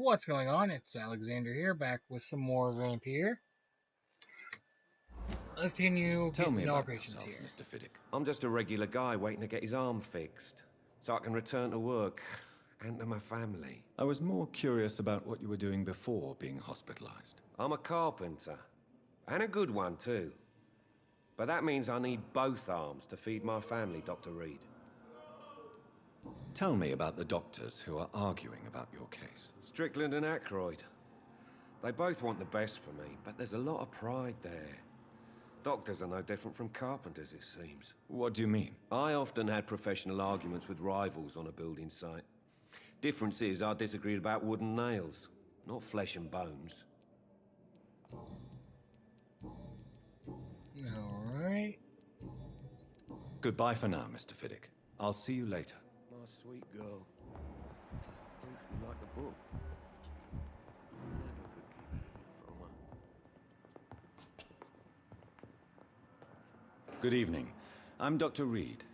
What's going on? It's Alexander here, back with some more Vampyr. Let's continue Tell getting me to know our about patients yourself, here. Mr. Fiddick. I'm just a regular guy waiting to get his arm fixed, so I can return to work and to my family. I was more curious about what you were doing before being hospitalized. I'm a carpenter, and a good one too. But that means I need both arms to feed my family, Dr. Reed. Tell me about the doctors who are arguing about your case. Strickland and Aykroyd. They both want the best for me, but there's a lot of pride there. Doctors are no different from carpenters, it seems. What do you mean? I often had professional arguments with rivals on a building site. Difference is, I disagreed about wooden nails, not flesh and bones. Alright. Goodbye for now, Mr. Fiddick. I'll see you later. My sweet girl. Don't you like the book? Good evening. I'm Dr. Reed.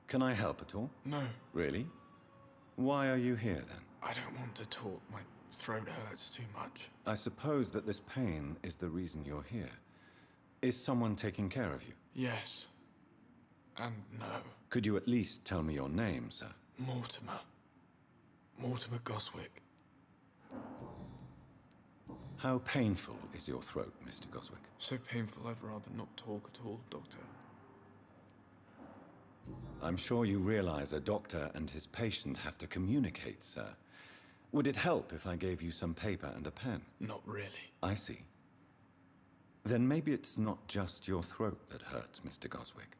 Can I help at all? No, Really? Why are you here then? I don't want to talk. My throat hurts too much. I suppose that this pain is the reason you're here. Is someone taking care of you? Yes. And no. Could you at least tell me your name, sir? Mortimer. Mortimer Goswick. How painful is your throat, Mr. Goswick? So painful I'd rather not talk at all, Doctor. I'm sure you realize a doctor and his patient have to communicate, sir. Would it help if I gave you some paper and a pen? Not really. I see. Then maybe it's not just your throat that hurts, Mr. Goswick.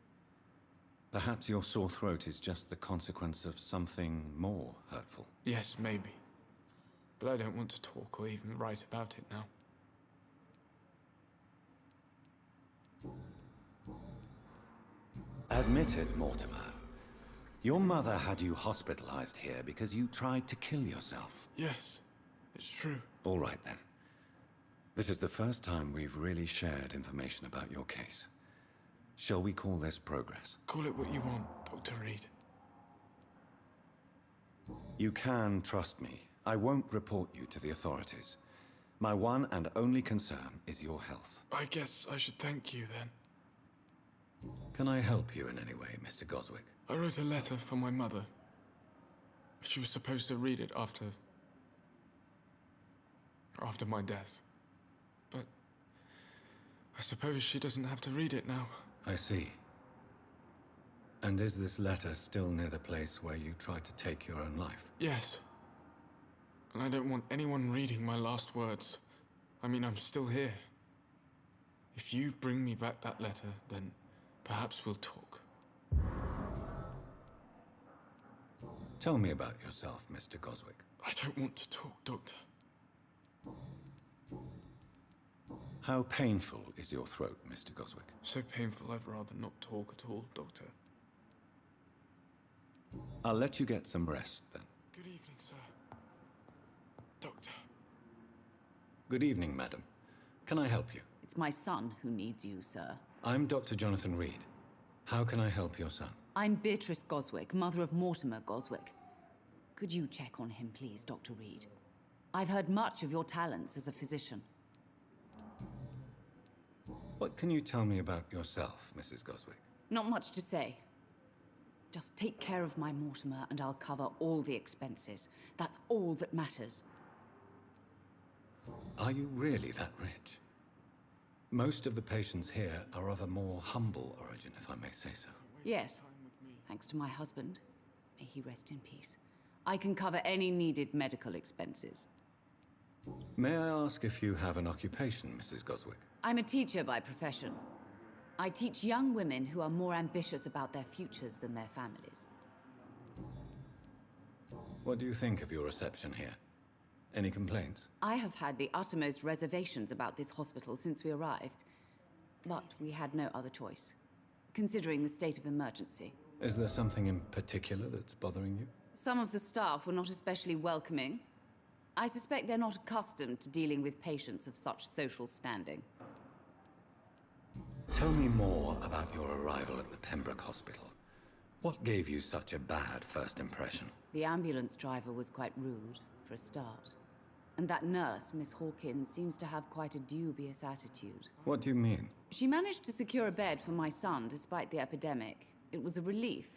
Perhaps your sore throat is just the consequence of something more hurtful. Yes, maybe. But I don't want to talk or even write about it now. Admit it, Mortimer. Your mother had you hospitalized here because you tried to kill yourself. Yes, it's true. All right, then. This is the first time we've really shared information about your case. Shall we call this progress? Call it what you want, Dr. Reed. You can trust me. I won't report you to the authorities. My one and only concern is your health. I guess I should thank you then. Can I help you in any way, Mr. Goswick? I wrote a letter for my mother. She was supposed to read it after my death. But I suppose she doesn't have to read it now. I see. And is this letter still near the place where you tried to take your own life? Yes. And I don't want anyone reading my last words. I mean, I'm still here. If you bring me back that letter, then perhaps we'll talk. Tell me about yourself, Mr. Goswick. I don't want to talk, Doctor. How painful is your throat, Mr. Goswick? So painful I'd rather not talk at all, Doctor. I'll let you get some rest, then. Good evening, sir. Doctor. Good evening, madam. Can I help you? It's my son who needs you, sir. I'm Dr. Jonathan Reed. How can I help your son? I'm Beatrice Goswick, mother of Mortimer Goswick. Could you check on him, please, Dr. Reed? I've heard much of your talents as a physician. What can you tell me about yourself, Mrs. Goswick? Not much to say. Just take care of my Mortimer and I'll cover all the expenses. That's all that matters. Are you really that rich? Most of the patients here are of a more humble origin, if I may say so. Yes, thanks to my husband. May he rest in peace. I can cover any needed medical expenses. May I ask if you have an occupation, Mrs. Goswick? I'm a teacher by profession. I teach young women who are more ambitious about their futures than their families. What do you think of your reception here? Any complaints? I have had the uttermost reservations about this hospital since we arrived. But we had no other choice, considering the state of emergency. Is there something in particular that's bothering you? Some of the staff were not especially welcoming. I suspect they're not accustomed to dealing with patients of such social standing. Tell me more about your arrival at the Pembroke Hospital. What gave you such a bad first impression? The ambulance driver was quite rude, for a start. And that nurse, Miss Hawkins, seems to have quite a dubious attitude. What do you mean? She managed to secure a bed for my son despite the epidemic. It was a relief,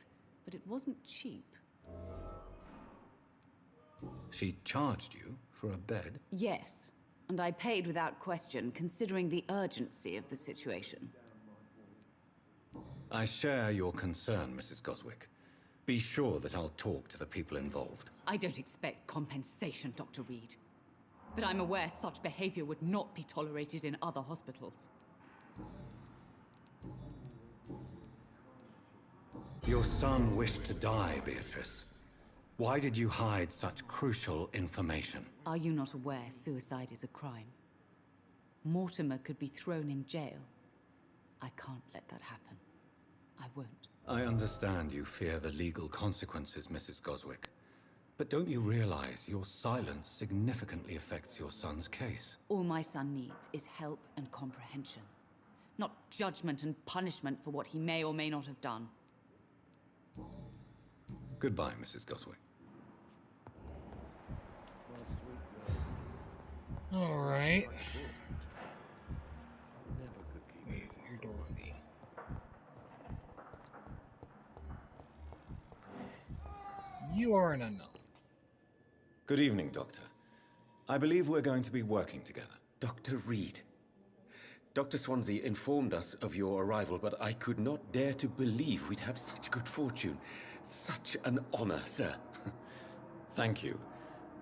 but it wasn't cheap. She charged you for a bed? Yes, and I paid without question, considering the urgency of the situation. I share your concern, Mrs. Goswick. Be sure that I'll talk to the people involved. I don't expect compensation, Dr. Reed. But I'm aware such behavior would not be tolerated in other hospitals. Your son wished to die, Beatrice. Why did you hide such crucial information? Are you not aware suicide is a crime? Mortimer could be thrown in jail. I can't let that happen. I won't. I understand you fear the legal consequences, Mrs. Goswick. But don't you realize your silence significantly affects your son's case? All my son needs is help and comprehension. Not judgment and punishment for what he may or may not have done. Goodbye, Mrs. Goswick. Alright. Wait, you're Dorothy. You are an unknown. Good evening, Doctor. I believe we're going to be working together. Dr. Reed. Dr. Swansea informed us of your arrival, but I could not dare to believe we'd have such good fortune. Such an honor, sir. Thank you.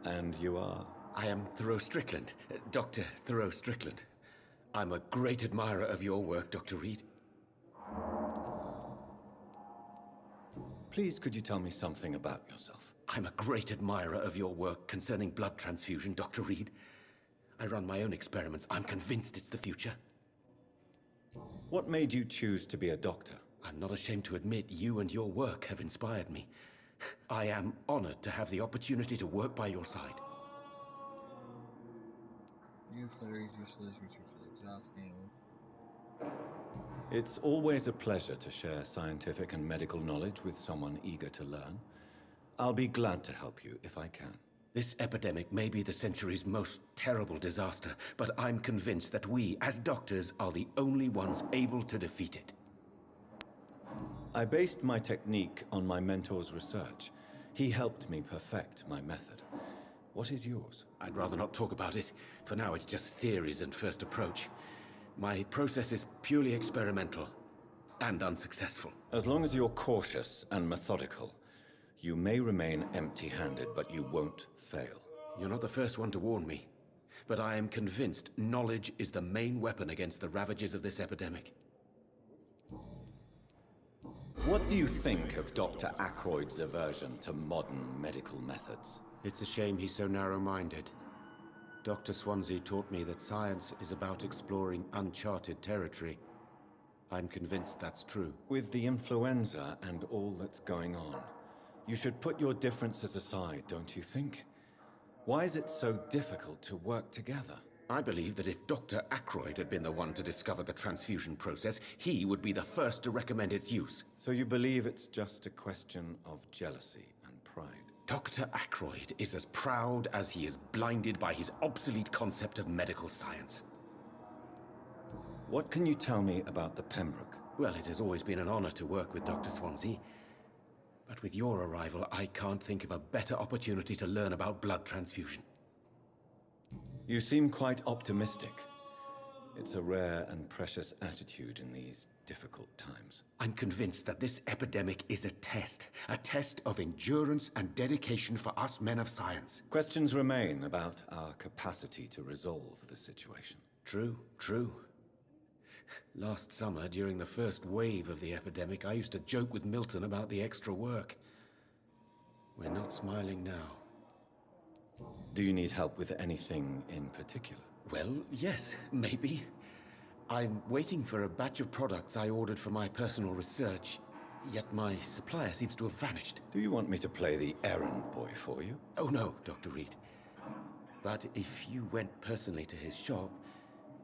And you are? I am Thoreau Strickland, Dr. Thoreau Strickland. I'm a great admirer of your work, Dr. Reed. Please, could you tell me something about yourself? I'm a great admirer of your work concerning blood transfusion, Dr. Reed. I run my own experiments. I'm convinced it's the future. What made you choose to be a doctor? I'm not ashamed to admit you and your work have inspired me. I am honored to have the opportunity to work by your side. Useless, research exhausting. It's always a pleasure to share scientific and medical knowledge with someone eager to learn. I'll be glad to help you if I can. This epidemic may be the century's most terrible disaster, but I'm convinced that we, as doctors, are the only ones able to defeat it. I based my technique on my mentor's research. He helped me perfect my method. What is yours? I'd rather not talk about it. For now, it's just theories and first approach. My process is purely experimental and unsuccessful. As long as you're cautious and methodical, you may remain empty-handed, but you won't fail. You're not the first one to warn me, but I am convinced knowledge is the main weapon against the ravages of this epidemic. What do you think of Dr. Ackroyd's aversion to modern medical methods? It's a shame he's so narrow-minded. Dr. Swansea taught me that science is about exploring uncharted territory. I'm convinced that's true. With the influenza and all that's going on, you should put your differences aside, don't you think? Why is it so difficult to work together? I believe that if Dr. Ackroyd had been the one to discover the transfusion process, he would be the first to recommend its use. So you believe it's just a question of jealousy and pride? Dr. Ackroyd is as proud as he is blinded by his obsolete concept of medical science. What can you tell me about the Pembroke? Well, it has always been an honor to work with Dr. Swansea. But with your arrival, I can't think of a better opportunity to learn about blood transfusion. You seem quite optimistic. It's a rare and precious attitude in these difficult times. I'm convinced that this epidemic is a test of endurance and dedication for us men of science. Questions remain about our capacity to resolve the situation. True, true. Last summer, during the first wave of the epidemic, I used to joke with Milton about the extra work. We're not smiling now. Do you need help with anything in particular? Well, yes, maybe. I'm waiting for a batch of products I ordered for my personal research, yet my supplier seems to have vanished. Do you want me to play the errand boy for you? Oh no, Dr. Reed. But if you went personally to his shop,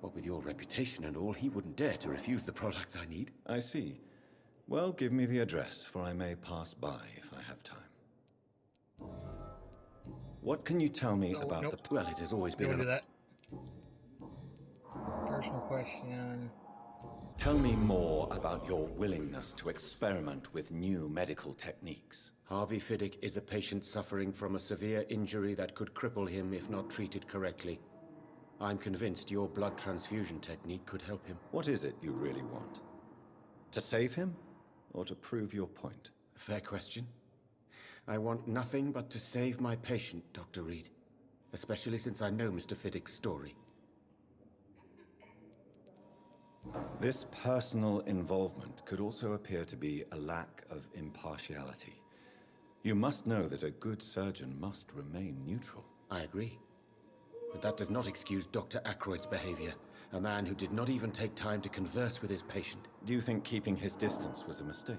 what with your reputation and all, he wouldn't dare to refuse the products I need. I see. Well, give me the address, for I may pass by if I have time. What can you tell me Oh, about nope. the... Well, it has always been Don't an... do that. Personal question. Tell me more about your willingness to experiment with new medical techniques. Harvey Fiddick is a patient suffering from a severe injury that could cripple him if not treated correctly. I'm convinced your blood transfusion technique could help him. What is it you really want? To save him? Or to prove your point? Fair question. I want nothing but to save my patient, Dr. Reed. Especially since I know Mr. Fiddick's story. This personal involvement could also appear to be a lack of impartiality. You must know that a good surgeon must remain neutral. I agree. But that does not excuse Dr. Ackroyd's behavior. A man who did not even take time to converse with his patient. Do you think keeping his distance was a mistake?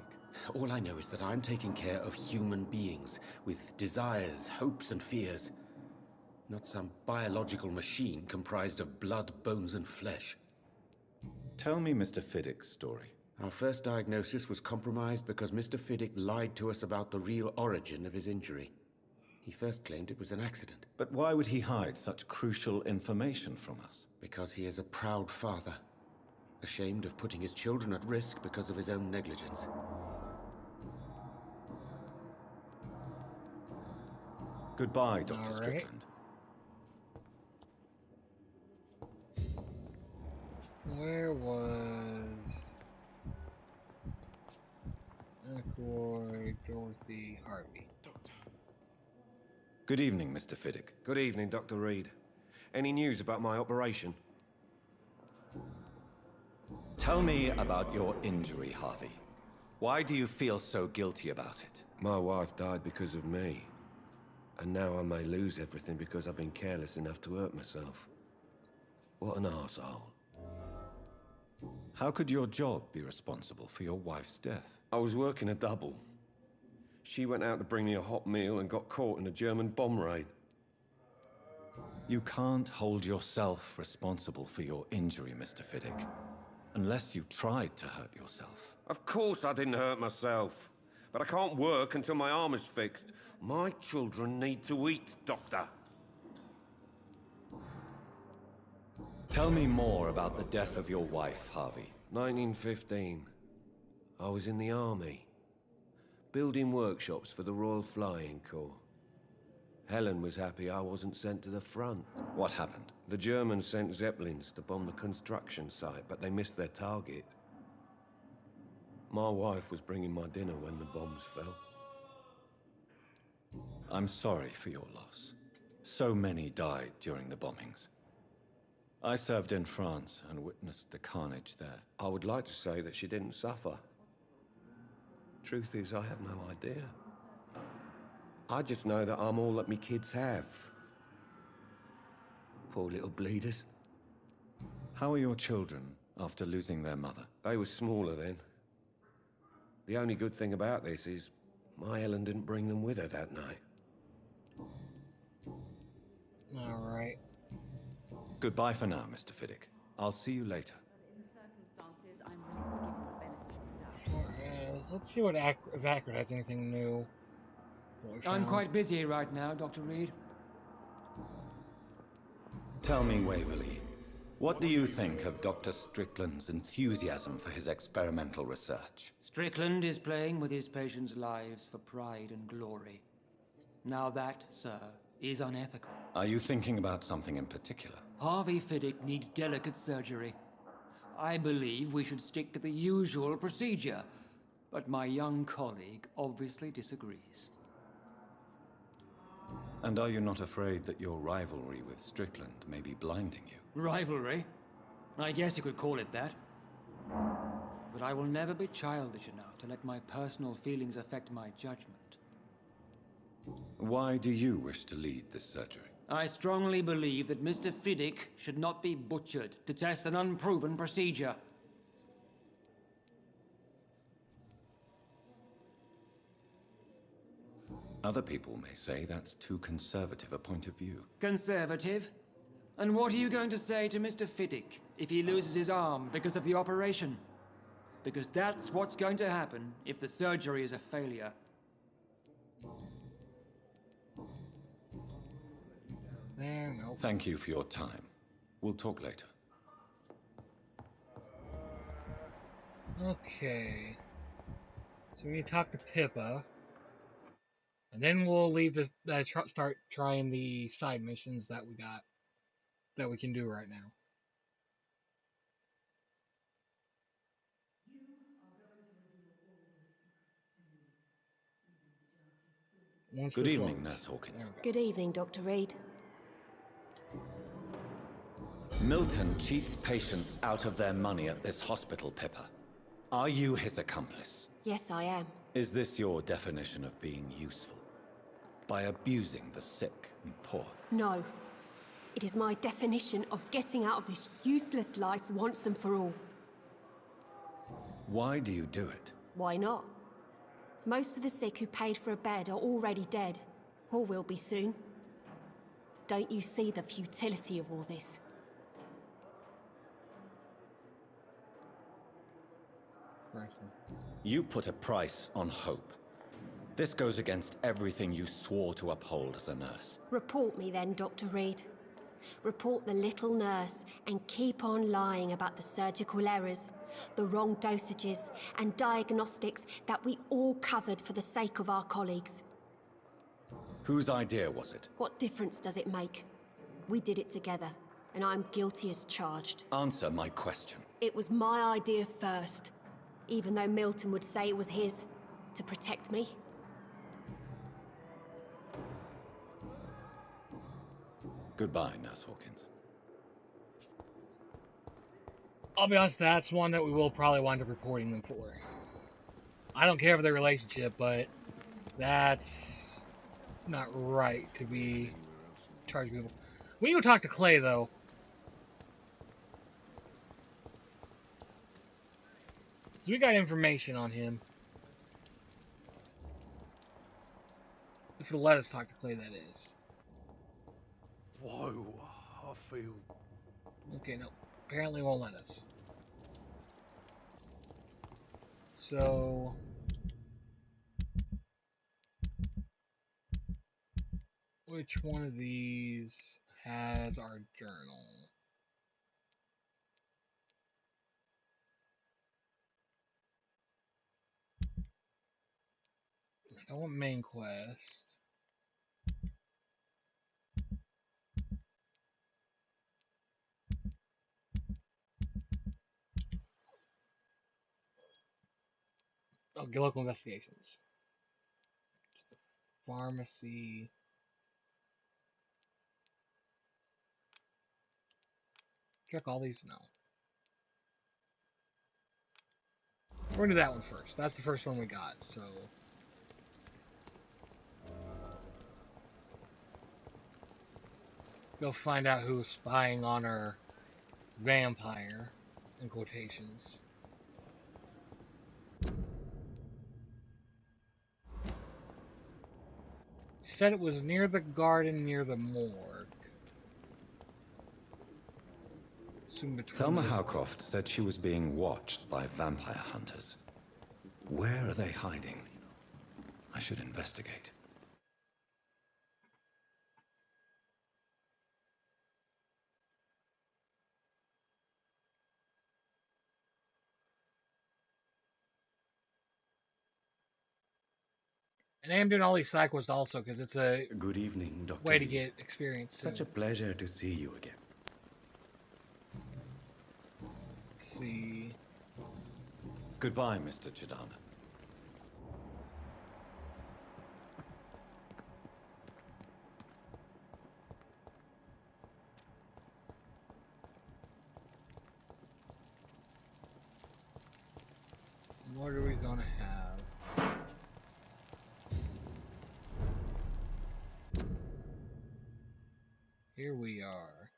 All I know is that I'm taking care of human beings with desires, hopes, and fears. Not some biological machine comprised of blood, bones, and flesh. Tell me Mr. Fiddick's story. Our first diagnosis was compromised because Mr. Fiddick lied to us about the real origin of his injury. He first claimed it was an accident. But why would he hide such crucial information from us? Because he is a proud father, ashamed of putting his children at risk because of his own negligence. Goodbye, Dr. All right. Strickland. Where was Ackroyd, Dorothy, Harvey? Good evening, Mr. Fiddick. Good evening, Dr. Reed. Any news about my operation? Tell me about your injury, Harvey. Why do you feel so guilty about it? My wife died because of me. And now I may lose everything because I've been careless enough to hurt myself. What an arsehole. How could your job be responsible for your wife's death? I was working a double. She went out to bring me a hot meal and got caught in a German bomb raid. You can't hold yourself responsible for your injury, Mr. Fiddick. Unless you tried to hurt yourself. Of course I didn't hurt myself. But I can't work until my arm is fixed. My children need to eat, Doctor. Tell me more about the death of your wife, Harvey. 1915. I was in the army. Building workshops for the Royal Flying Corps. Helen was happy I wasn't sent to the front. What happened? The Germans sent Zeppelins to bomb the construction site, but they missed their target. My wife was bringing my dinner when the bombs fell. I'm sorry for your loss. So many died during the bombings. I served in France and witnessed the carnage there. I would like to say that she didn't suffer. Truth is, I have no idea. I just know that I'm all that me kids have. Poor little bleeders. How are your children after losing their mother? They were smaller then. The only good thing about this is my Helen didn't bring them with her that night. Alright. Goodbye for now, Mr. Fiddick. I'll see you later. In the circumstances, I'm willing to give you the benefit of the doubt. Let's see what if Ackroyd has anything new. What we I'm found. quite busy right now, Dr. Reed. Tell me, Waverly, what do you think of Dr. Strickland's enthusiasm for his experimental research? Strickland is playing with his patients' lives for pride and glory. Now that, sir, is unethical. Are you thinking about something in particular? Harvey Fiddick needs delicate surgery. I believe we should stick to the usual procedure, but my young colleague obviously disagrees. And are you not afraid that your rivalry with Strickland may be blinding you? Rivalry? I guess you could call it that. But I will never be childish enough to let my personal feelings affect my judgment. Why do you wish to lead this surgery? I strongly believe that Mr. Fiddick should not be butchered to test an unproven procedure. Other people may say that's too conservative a point of view. Conservative? And what are you going to say to Mr. Fiddick if he loses his arm because of the operation? Because that's what's going to happen if the surgery is a failure. There, nope. Thank you for your time. We'll talk later. Okay. So we need to talk to Pippa. And then we'll leave start trying the side missions that we can do right now. Good evening, Nurse Hawkins. Good evening, Dr. Reed. Milton cheats patients out of their money at this hospital, Pippa. Are you his accomplice? Yes, I am. Is this your definition of being useful? By abusing the sick and poor? No. It is my definition of getting out of this useless life once and for all. Why do you do it? Why not? Most of the sick who paid for a bed are already dead, or will be soon. Don't you see the futility of all this? You put a price on hope. This goes against everything you swore to uphold as a nurse. Report me then, Dr. Reed. Report the little nurse and keep on lying about the surgical errors, the wrong dosages and diagnostics that we all covered for the sake of our colleagues. Whose idea was it? What difference does it make? We did it together, and I'm guilty as charged. Answer my question. It was my idea first, even though Milton would say it was his, to protect me. Goodbye, Nurse Hawkins. I'll be honest, that's one that we will probably wind up reporting them for. I don't care for their relationship, but that's not right to be charging people. We need to talk to Clay, though. So we got information on him. If it'll let us talk to Clay, that is. Whoa, I feel... Okay, no. Apparently won't let us. So... which one of these has our journal? I want main quest. Oh, local investigations. Pharmacy. Check all these? No. We're gonna do that one first. That's the first one we got, so... go find out who's spying on our vampire, in quotations. Said it was near the garden, near the morgue. Thelma Howcroft said she was being watched by vampire hunters. Where are they hiding? I should investigate. And I am doing all these side quests also because it's a Good evening, Dr. way to Reed. get experience. Such a pleasure to see you again. Let's see. Goodbye, Mr. Chidana. What are we gonna have? Here we are.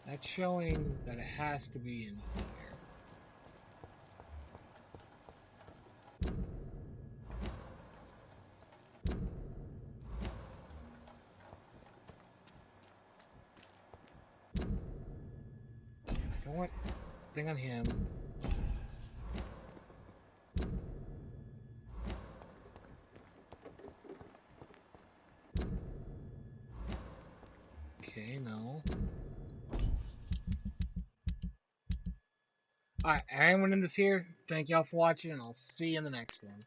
That's showing that it has to be in here. I don't want thing on him. Okay, no. Alright, everyone in this here, thank y'all for watching, and I'll see you in the next one.